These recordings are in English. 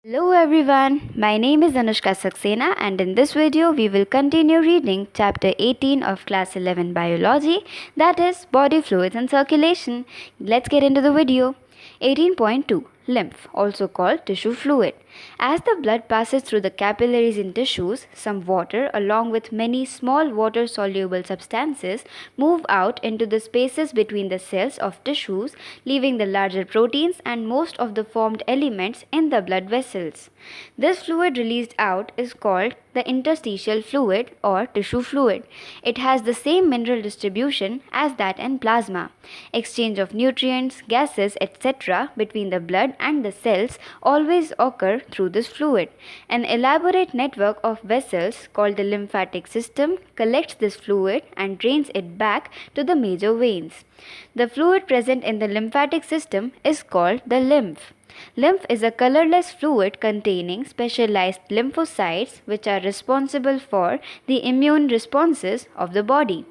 Hello everyone, my name is Anushka Saxena and in this video we will continue reading chapter 18 of class 11 biology, that is body fluids and circulation. Let's get into the video. 18.2 Lymph, also called tissue fluid. As the blood passes through the capillaries in tissues, some water along with many small water soluble substances move out into the spaces between the cells of tissues, leaving the larger proteins and most of the formed elements in the blood vessels. This fluid released out is called the interstitial fluid or tissue fluid. It has the same mineral distribution as that in plasma. Exchange of nutrients, gases, etc. between the blood and the cells always occur through this fluid. An elaborate network of vessels called the lymphatic system collects this fluid and drains it back to the major veins. The fluid present in the lymphatic system is called the lymph. Lymph is a colorless fluid containing specialized lymphocytes which are responsible for the immune responses of the body.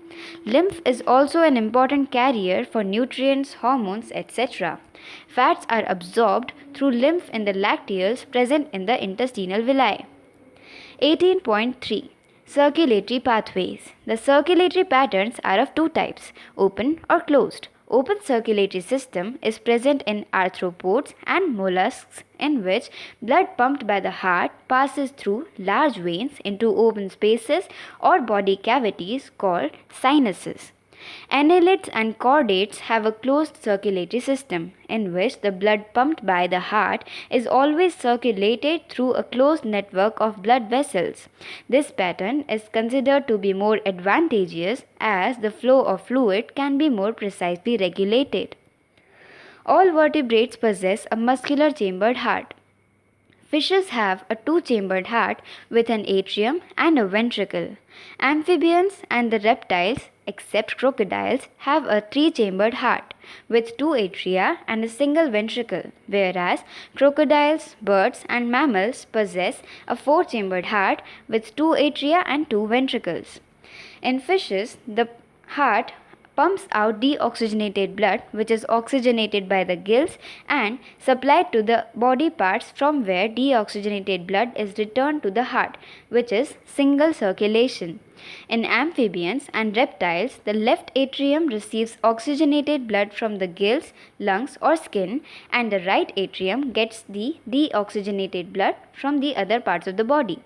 Lymph is also an important carrier for nutrients, hormones, etc. Fats are absorbed through lymph in the lacteals present in the intestinal villi. 18.3 Circulatory pathways. The circulatory patterns are of two types, open or closed. Open circulatory system is present in arthropods and mollusks in which blood pumped by the heart passes through large veins into open spaces or body cavities called sinuses. Annelids and chordates have a closed circulatory system in which the blood pumped by the heart is always circulated through a closed network of blood vessels. This pattern is considered to be more advantageous as the flow of fluid can be more precisely regulated. All vertebrates possess a muscular chambered heart. Fishes have a two-chambered heart with an atrium and a ventricle. Amphibians and the reptiles, except crocodiles, have a three-chambered heart with two atria and a single ventricle, whereas crocodiles, birds, and mammals possess a four-chambered heart with two atria and two ventricles. In fishes, the heart pumps out deoxygenated blood which is oxygenated by the gills and supplied to the body parts from where deoxygenated blood is returned to the heart, which is single circulation. In amphibians and reptiles, the left atrium receives oxygenated blood from the gills, lungs or skin, and the right atrium gets the deoxygenated blood from the other parts of the body.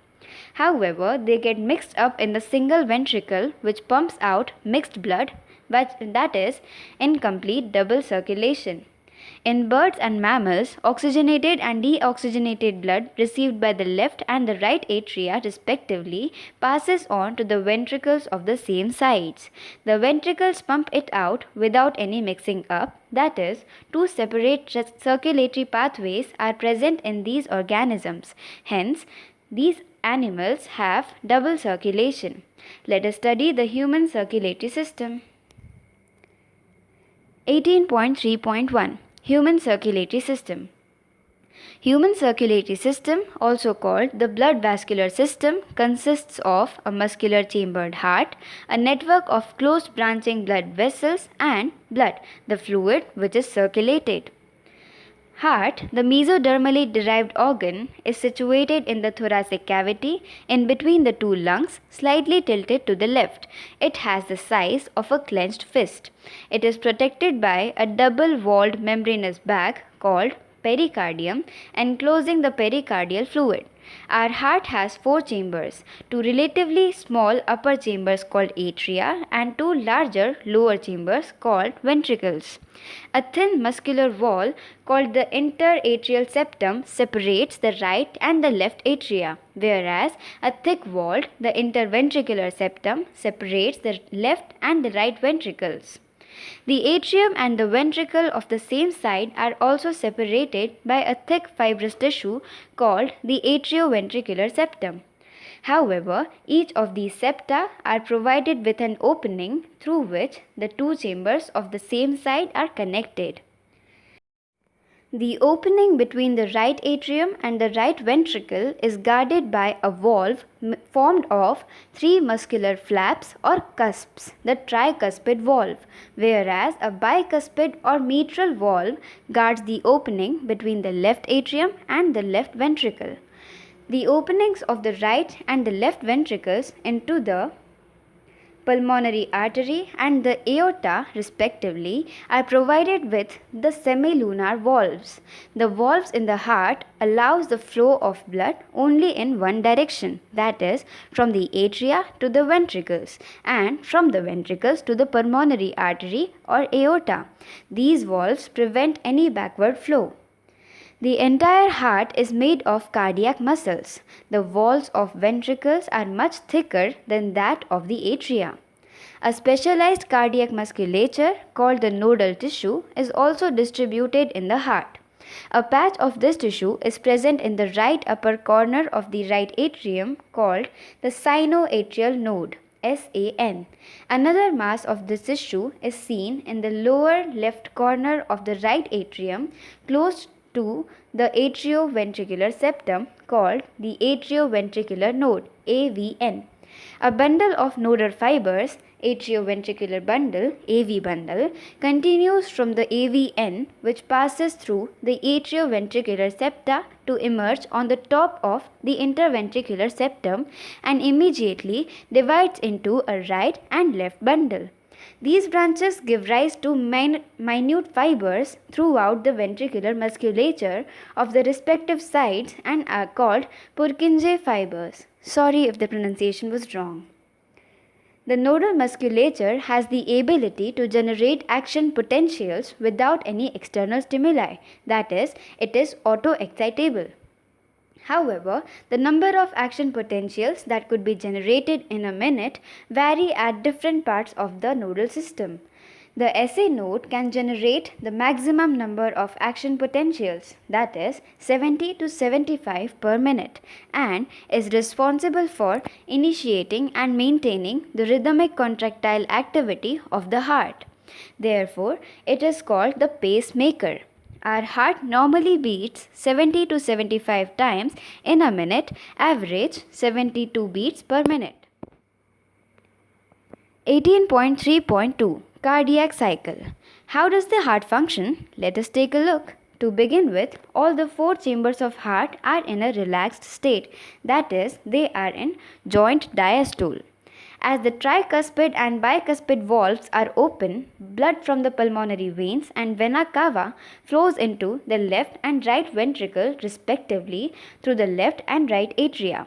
However, they get mixed up in the single ventricle which pumps out mixed blood, but that is incomplete double circulation. In birds and mammals, oxygenated and deoxygenated blood received by the left and the right atria respectively passes on to the ventricles of the same sides. The ventricles pump it out without any mixing up, that is, two separate circulatory pathways are present in these organisms. Hence, these animals have double circulation. Let us study the human circulatory system. 18.3.1 Human circulatory system. Human circulatory system, also called the blood vascular system, consists of a muscular chambered heart, a network of closed branching blood vessels, and blood, the fluid which is circulated. Heart, the mesodermally derived organ, is situated in the thoracic cavity in between the two lungs, slightly tilted to the left. It has the size of a clenched fist. It is protected by a double-walled membranous bag called pericardium enclosing the pericardial fluid. Our heart has four chambers, two relatively small upper chambers called atria and two larger lower chambers called ventricles. A thin muscular wall called the interatrial septum separates the right and the left atria, whereas a thick-walled, the interventricular septum separates the left and the right ventricles. The atrium and the ventricle of the same side are also separated by a thick fibrous tissue called the atrioventricular septum. However, each of these septa are provided with an opening through which the two chambers of the same side are connected. The opening between the right atrium and the right ventricle is guarded by a valve formed of three muscular flaps or cusps, the tricuspid valve, whereas a bicuspid or mitral valve guards the opening between the left atrium and the left ventricle. The openings of the right and the left ventricles into the pulmonary artery and the aorta respectively are provided with the semilunar valves. The valves in the heart allows the flow of blood only in one direction, that is from the atria to the ventricles and from the ventricles to the pulmonary artery or aorta. These valves prevent any backward flow. The entire heart is made of cardiac muscles. The walls of ventricles are much thicker than that of the atria. A specialized cardiac musculature called the nodal tissue is also distributed in the heart. A patch of this tissue is present in the right upper corner of the right atrium called the sinoatrial node. SAN. Another mass of this tissue is seen in the lower left corner of the right atrium close to the atrioventricular septum called the atrioventricular node AVN. A bundle of nodal fibers, atrioventricular bundle AV bundle, continues from the AVN which passes through the atrioventricular septa to emerge on the top of the interventricular septum and immediately divides into a right and left bundle. These branches give rise to minute fibers throughout the ventricular musculature of the respective sides and are called Purkinje fibers. Sorry if the pronunciation was wrong. The nodal musculature has the ability to generate action potentials without any external stimuli, that is, it is auto-excitable. However, the number of action potentials that could be generated in a minute vary at different parts of the nodal system. The SA node can generate the maximum number of action potentials, that is 70 to 75 per minute, and is responsible for initiating and maintaining the rhythmic contractile activity of the heart. Therefore, it is called the pacemaker. Our heart normally beats 70 to 75 times in a minute, average 72 beats per minute. 18.3.2 Cardiac cycle. How does the heart function? Let us take a look. To begin with, all the four chambers of heart are in a relaxed state, that is, they are in joint diastole. As the tricuspid and bicuspid valves are open, blood from the pulmonary veins and vena cava flows into the left and right ventricle respectively through the left and right atria.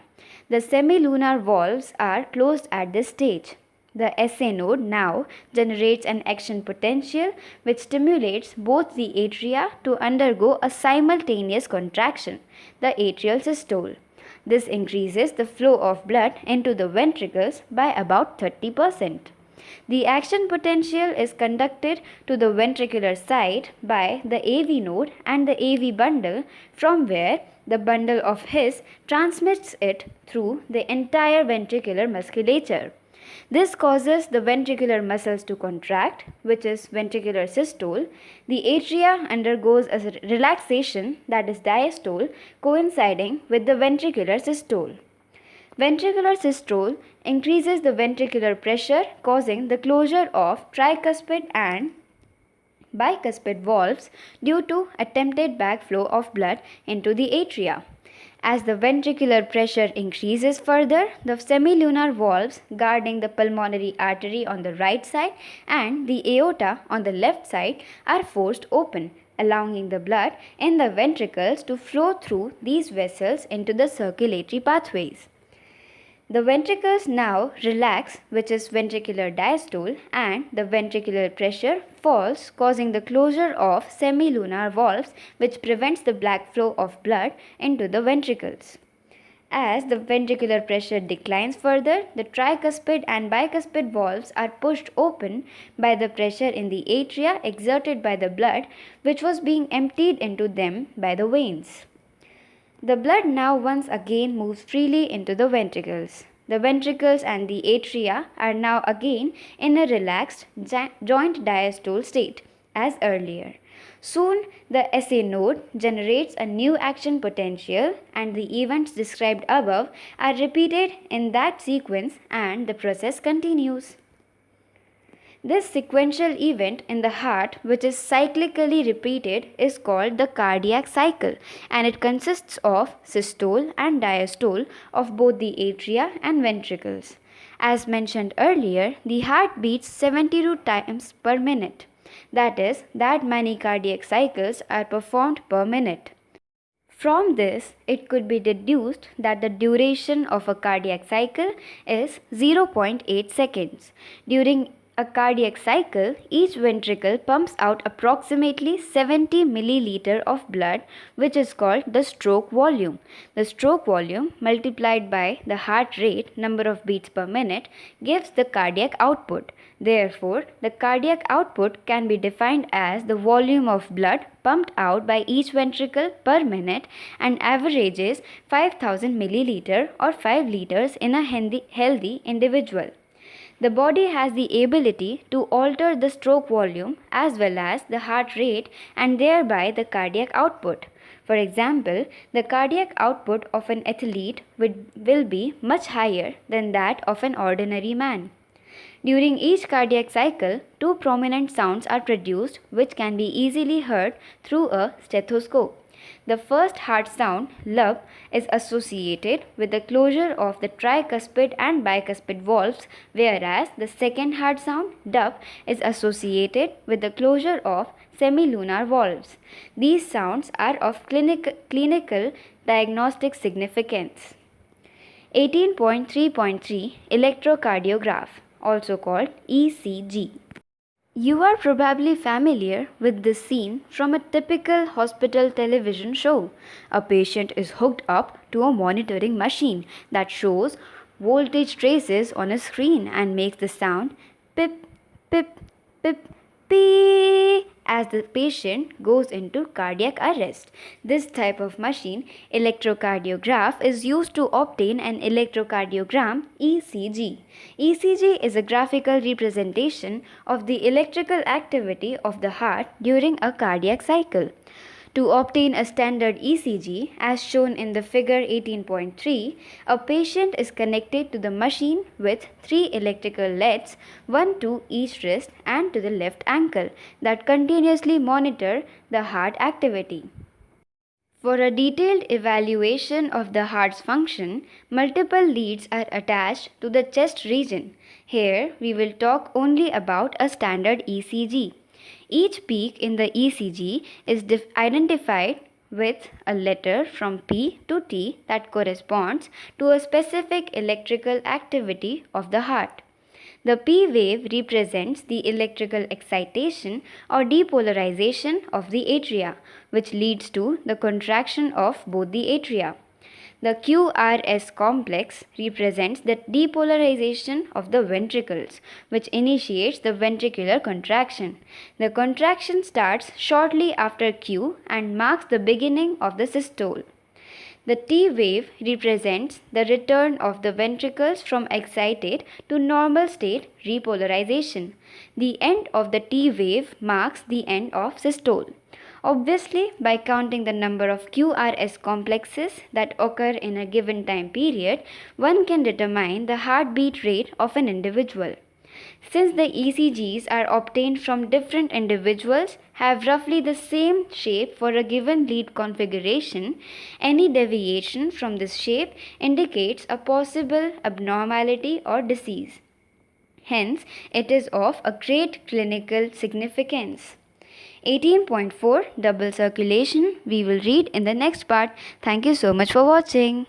The semilunar valves are closed at this stage. The SA node now generates an action potential which stimulates both the atria to undergo a simultaneous contraction, the atrial systole. This increases the flow of blood into the ventricles by about 30%. The action potential is conducted to the ventricular side by the AV node and the AV bundle, from where the bundle of His transmits it through the entire ventricular musculature. This causes the ventricular muscles to contract, which is ventricular systole. The atria undergoes a relaxation, that is diastole, coinciding with the ventricular systole. Ventricular systole increases the ventricular pressure, causing the closure of tricuspid and bicuspid valves due to attempted backflow of blood into the atria. As the ventricular pressure increases further, the semilunar valves guarding the pulmonary artery on the right side and the aorta on the left side are forced open, allowing the blood in the ventricles to flow through these vessels into the circulatory pathways. The ventricles now relax, which is ventricular diastole, and the ventricular pressure falls, causing the closure of semilunar valves, which prevents the backflow of blood into the ventricles. As the ventricular pressure declines further, the tricuspid and bicuspid valves are pushed open by the pressure in the atria exerted by the blood, which was being emptied into them by the veins. The blood now once again moves freely into the ventricles. The ventricles and the atria are now again in a relaxed joint diastole state as earlier. Soon, the SA node generates a new action potential, and the events described above are repeated in that sequence, and the process continues. This sequential event in the heart, which is cyclically repeated, is called the cardiac cycle, and it consists of systole and diastole of both the atria and ventricles. As mentioned earlier, the heart beats 72 times per minute. That is, that many cardiac cycles are performed per minute. From this, it could be deduced that the duration of a cardiac cycle is 0.8 seconds. During a cardiac cycle, each ventricle pumps out approximately 70 milliliter of blood, which is called the stroke volume. The stroke volume multiplied by the heart rate, number of beats per minute, gives the cardiac output. Therefore, the cardiac output can be defined as the volume of blood pumped out by each ventricle per minute and averages 5000 milliliter or 5 liters in a healthy individual. The body has the ability to alter the stroke volume as well as the heart rate and thereby the cardiac output. For example, the cardiac output of an athlete will be much higher than that of an ordinary man. During each cardiac cycle, two prominent sounds are produced which can be easily heard through a stethoscope. The first heart sound, lub, is associated with the closure of the tricuspid and bicuspid valves, whereas the second heart sound, dub, is associated with the closure of semilunar valves. These sounds are of clinical diagnostic significance. 18.3.3 Electrocardiograph, also called ECG. You are probably familiar with this scene from a typical hospital television show. A patient is hooked up to a monitoring machine that shows voltage traces on a screen and makes the sound pip, pip, pip, pee as the patient goes into cardiac arrest. This type of machine, electrocardiograph, is used to obtain an electrocardiogram, ECG. ECG is a graphical representation of the electrical activity of the heart during a cardiac cycle. To obtain a standard ECG, as shown in the figure 18.3, a patient is connected to the machine with 3 electrical leads, one to each wrist and to the left ankle, that continuously monitor the heart activity. For a detailed evaluation of the heart's function, multiple leads are attached to the chest region. Here, we will talk only about a standard ECG. Each peak in the ECG is identified with a letter from P to T that corresponds to a specific electrical activity of the heart. The P wave represents the electrical excitation or depolarization of the atria, which leads to the contraction of both the atria. The QRS complex represents the depolarization of the ventricles, which initiates the ventricular contraction. The contraction starts shortly after Q and marks the beginning of the systole. The T wave represents the return of the ventricles from excited to normal state repolarization. The end of the T wave marks the end of systole. Obviously, by counting the number of QRS complexes that occur in a given time period, one can determine the heartbeat rate of an individual. Since the ECGs are obtained from different individuals, have roughly the same shape for a given lead configuration, any deviation from this shape indicates a possible abnormality or disease. Hence, it is of a great clinical significance. 18.4 double circulation we will read in the next part. Thank you so much for watching.